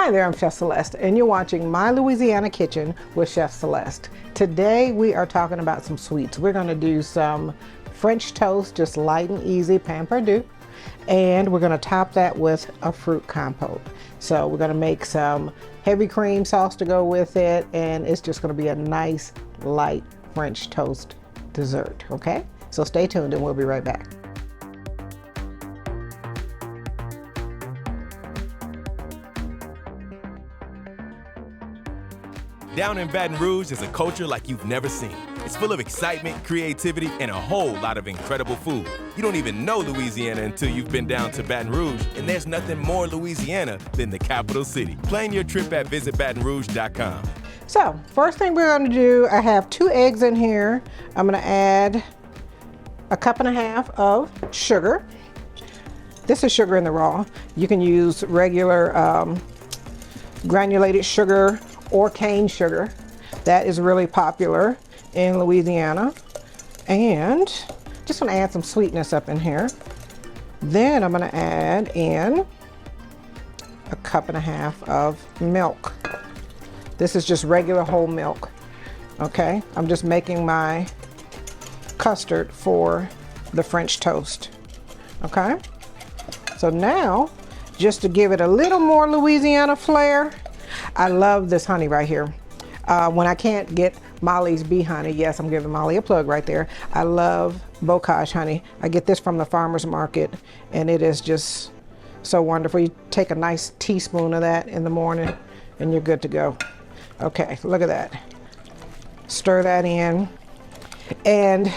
Hi there, I'm Chef Celeste, and you're watching My Louisiana Kitchen with Chef Celeste. Today we are talking about some sweets. We're going to do some French toast, just light and easy, pain perdu, and we're going to top that with a fruit compote. So we're going to make some heavy cream sauce to go with it, and it's just going to be a nice, light French toast dessert, okay? So stay tuned and we'll be right back. Down in Baton Rouge is a culture like you've never seen. It's full of excitement, creativity, and a whole lot of incredible food. You don't even know Louisiana until you've been down to Baton Rouge, and there's nothing more Louisiana than the capital city. Plan your trip at visitbatonrouge.com. So, first thing we're going to do, I have 2 eggs in here. I'm going to add a 1.5 cups of sugar. This is sugar in the raw. You can use regular granulated sugar or cane sugar. That is really popular in Louisiana. And just want to add some sweetness up in here. Then I'm going to add in a 1.5 cups of milk. This is just regular whole milk. Okay, I'm just making my custard for the French toast. Okay, so now just to give it a little more Louisiana flair, I love this honey right here. When I can't get Molly's bee honey, yes, I'm giving Molly a plug right there. I love bocage honey. I get this from the farmer's market, and it is just so wonderful. You take a nice teaspoon of that in the morning, and you're good to go. Okay, look at that. Stir that in, and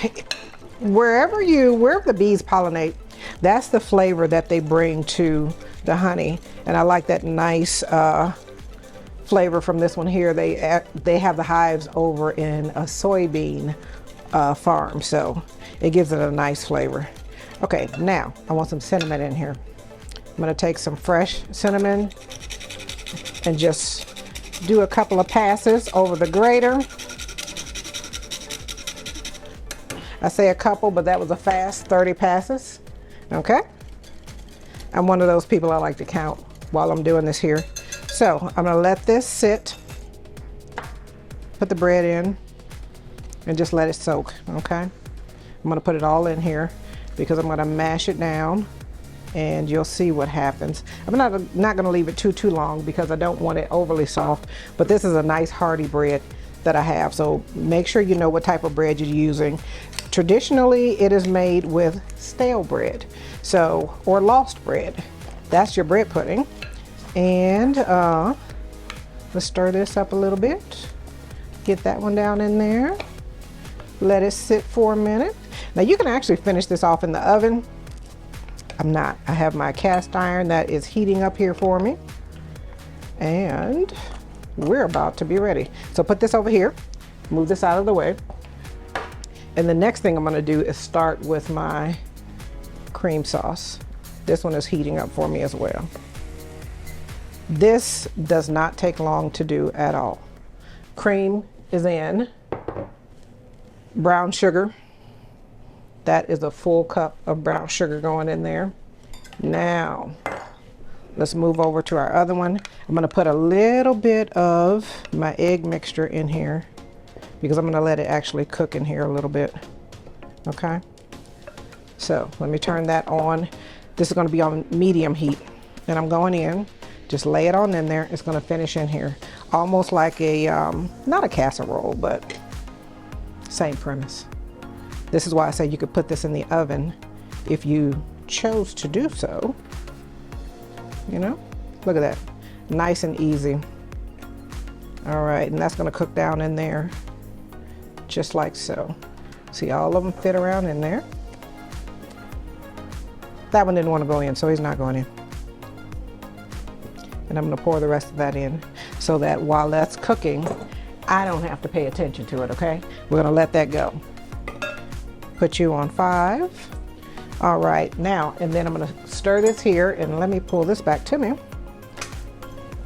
wherever the bees pollinate, that's the flavor that they bring to the honey, and I like that nice flavor from this one here. They have the hives over in a soybean farm, so it gives it a nice flavor. Okay, now I want some cinnamon in here. I'm going to take some fresh cinnamon and just do a couple of passes over the grater. I say a couple, but that was a fast 30 passes. Okay, I'm one of those people, I like to count while I'm doing this here. So I'm gonna let this sit, put the bread in, and just let it soak, okay? I'm gonna put it all in here because I'm gonna mash it down, and you'll see what happens. I'm not gonna leave it too long because I don't want it overly soft, but this is a nice hearty bread that I have, so make sure you know what type of bread you're using. Traditionally, it is made with stale bread, so, or lost bread. That's your bread pudding. And let's stir this up a little bit. Get that one down in there. Let it sit for a minute. Now you can actually finish this off in the oven. I'm not. I have my cast iron that is heating up here for me. And we're about to be ready. So put this over here. Move this out of the way. And the next thing I'm going to do is start with my cream sauce. This one is heating up for me as well. This does not take long to do at all. Cream is in. Brown sugar. That is a full cup of brown sugar going in there. Now, let's move over to our other one. I'm going to put a little bit of my egg mixture in here because I'm going to let it actually cook in here a little bit. Okay? So let me turn that on. This is going to be on medium heat, and I'm going in. Just lay it on in there. It's going to finish in here. Almost like a, not a casserole, but same premise. This is why I say you could put this in the oven if you chose to do so. You know, look at that. Nice and easy. All right, and that's going to cook down in there just like so. See, all of them fit around in there. That one didn't want to go in, so he's not going in. And I'm going to pour the rest of that in so that while that's cooking, I don't have to pay attention to it, okay? We're going to let that go. Put you on 5. All right, now, and then I'm going to stir this here, and let me pull this back to me.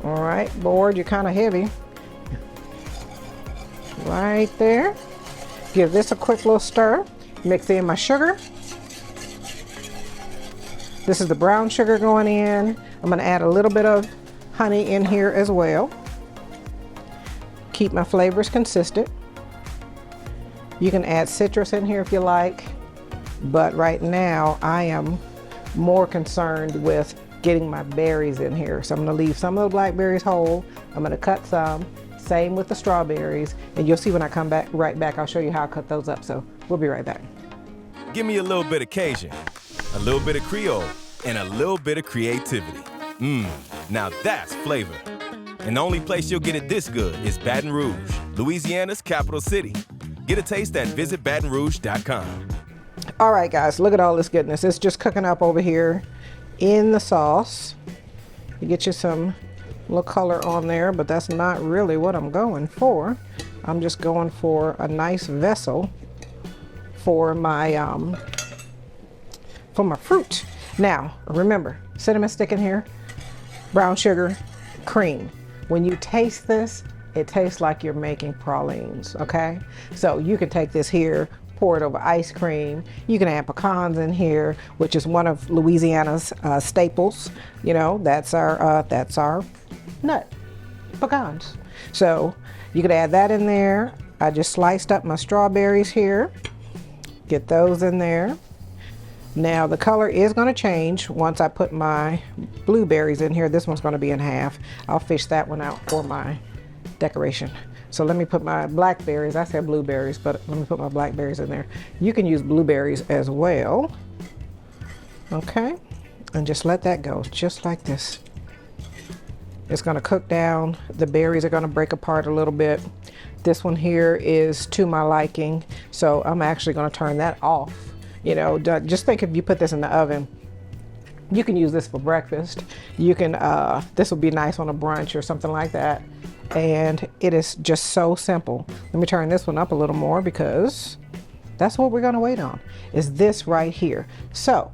All right, board, you're kind of heavy. Right there. Give this a quick little stir. Mix in my sugar. This is the brown sugar going in. I'm going to add a little bit of honey in here as well. Keep my flavors consistent. You can add citrus in here if you like, but right now I am more concerned with getting my berries in here. So I'm gonna leave some of the blackberries whole. I'm gonna cut some, same with the strawberries, and you'll see when I come back, right back, I'll show you how I cut those up. So we'll be right back. Give me a little bit of Cajun, a little bit of Creole, and a little bit of creativity. Now that's flavor. And the only place you'll get it this good is Baton Rouge, Louisiana's capital city. Get a taste at visitbatonrouge.com. All right, guys, look at all this goodness. It's just cooking up over here in the sauce. You get you some little color on there, but that's not really what I'm going for. I'm just going for a nice vessel for my fruit. Now, remember, cinnamon stick in here, brown sugar, cream. When you taste this, it tastes like you're making pralines, okay? So you can take this here, pour it over ice cream. You can add pecans in here, which is one of Louisiana's staples. You know, that's our nut, pecans. So you could add that in there. I just sliced up my strawberries here. Get those in there. Now the color is going to change once I put my blueberries in here. This one's going to be in half. I'll fish that one out for my decoration. So let me put my blackberries, I said blueberries, but let me put my blackberries in there. You can use blueberries as well. Okay, and just let that go, just like this. It's gonna cook down. The berries are gonna break apart a little bit. This one here is to my liking, so I'm actually gonna turn that off. You know, just think if you put this in the oven, you can use this for breakfast. You can, this will be nice on a brunch or something like that. And it is just so simple. Let me turn this one up a little more because that's what we're gonna wait on, is this right here. So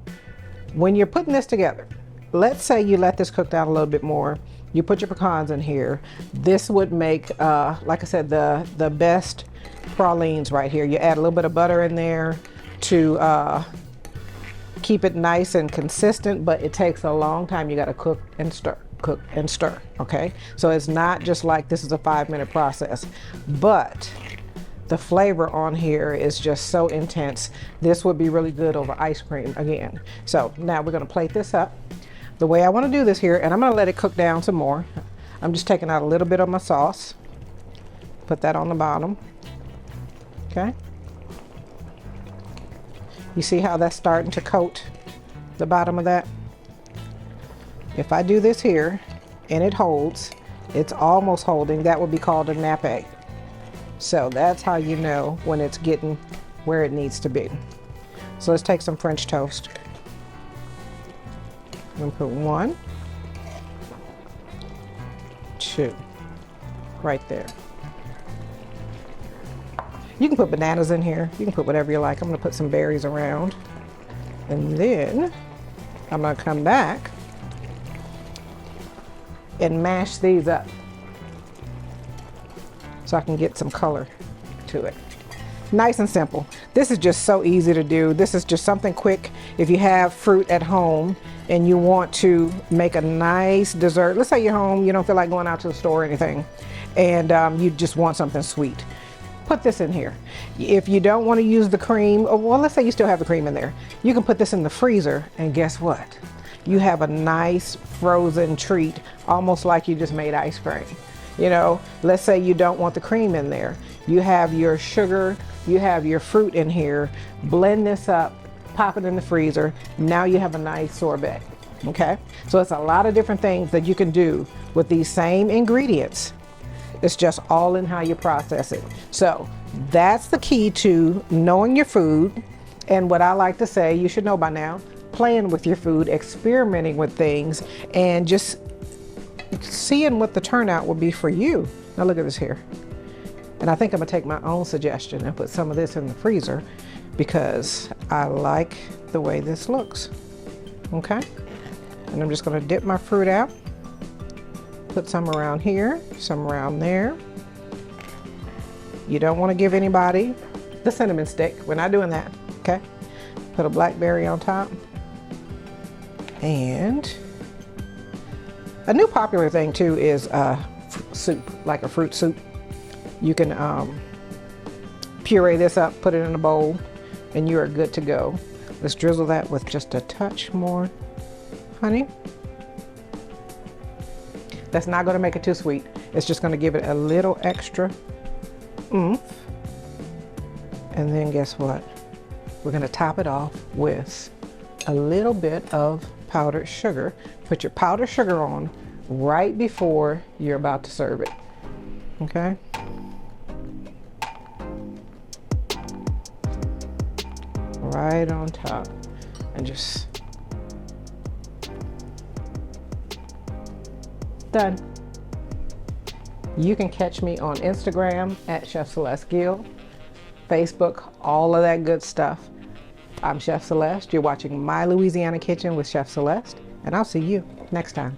when you're putting this together, let's say you let this cook down a little bit more, you put your pecans in here. This would make, like I said, the best pralines right here. You add a little bit of butter in there to keep it nice and consistent, but it takes a long time. You gotta cook and stir, okay? So it's not just like this is a 5-minute process, but the flavor on here is just so intense. This would be really good over ice cream again. So now we're gonna plate this up. The way I wanna do this here, and I'm gonna let it cook down some more. I'm just taking out a little bit of my sauce, put that on the bottom, okay? You see how that's starting to coat the bottom of that? If I do this here and it holds, it's almost holding, that would be called a nappe. So that's how you know when it's getting where it needs to be. So let's take some French toast. I'm gonna put 1, 2, right there. You can put bananas in here. You can put whatever you like. I'm gonna put some berries around. And then I'm gonna come back and mash these up so I can get some color to it. Nice and simple. This is just so easy to do. This is just something quick. If you have fruit at home and you want to make a nice dessert, let's say you're home, you don't feel like going out to the store or anything, and you just want something sweet. Put this in here. If you don't want to use the cream, well, let's say you still have the cream in there, you can put this in the freezer, and guess what? You have a nice frozen treat, almost like you just made ice cream. You know, let's say you don't want the cream in there. You have your sugar, you have your fruit in here, blend this up, pop it in the freezer. Now you have a nice sorbet, okay? So it's a lot of different things that you can do with these same ingredients. It's just all in how you process it. So that's the key to knowing your food. And what I like to say, you should know by now, playing with your food, experimenting with things, and just seeing what the turnout will be for you. Now look at this here. And I think I'm gonna take my own suggestion and put some of this in the freezer because I like the way this looks, okay? And I'm just gonna dip my fruit out, put some around here, some around there. You don't wanna give anybody the cinnamon stick. We're not doing that, okay? Put a blackberry on top. And A new popular thing too is soup, like a fruit soup. You can puree this up, put it in a bowl, and you are good to go. Let's drizzle that with just a touch more honey. That's not going to make it too sweet. It's just going to give it a little extra oomph. And then guess what? We're going to top it off with a little bit of powdered sugar. Put your powdered sugar on right before you're about to serve it. Okay? Right on top. And just done. You can catch me on Instagram at Chef Celeste Gill, Facebook, all of that good stuff. I'm Chef Celeste. You're watching My Louisiana Kitchen with Chef Celeste, and I'll see you next time.